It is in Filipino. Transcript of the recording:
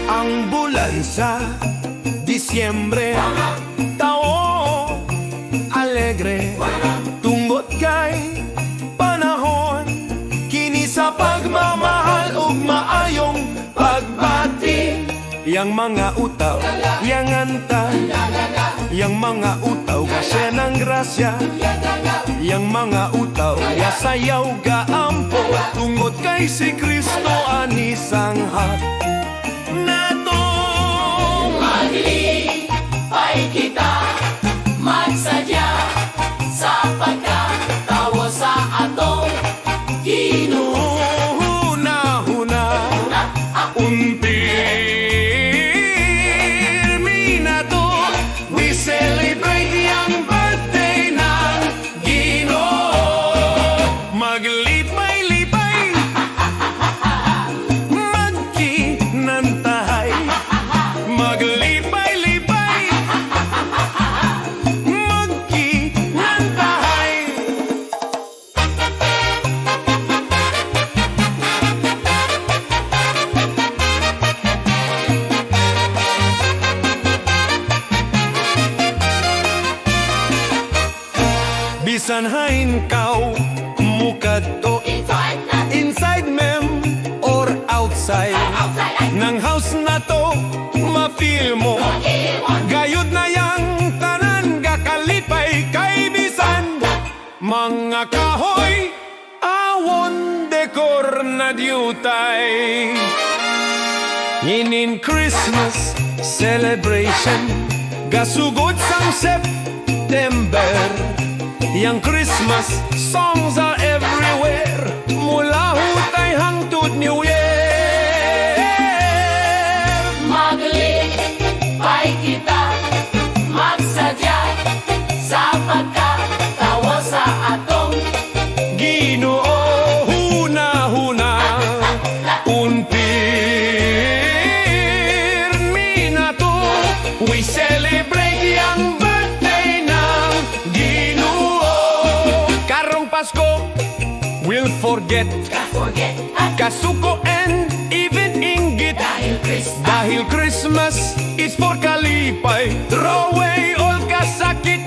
ang bulan sa Disyembre, tao alegre, tunggot kay panahon, kini sa pagmamahal ug maayong pagbati. Yang mga utaw, yang anta, yang mga utaw kasi ng grasya, yang mga utaw, yasayaw gaampo, tunggot kay si Kristo anisang hat. Maglipay kita, magsadya sa pagkatawo sa atong Ginoo. Huna-huna, umpirmi na to, we celebrate yung birthday ng Ginoo. Maglipay-lipay, magkinantahay, maglipay-lipay, magkinantahay. Bisan hain kau mukad to inside mem or outside ng house na to, ma-feel mo gayud na yang tanan gakalipay kay bisan mga kahoy awon dekor na diutay. Inin Christmas celebration gasugod sang September. Yang Christmas songs are everywhere, mula hutay hangtod New Year. Maglipay kita, magsadya sa pagkatawo sa atong Ginoo, huna-huna, unpirmi na to, we celebrate yang birthday ng Ginoo. Karong Pasko, we'll forget kasuko and even inggit. Dahil Christmas is for kalipay, throw away all kasakit.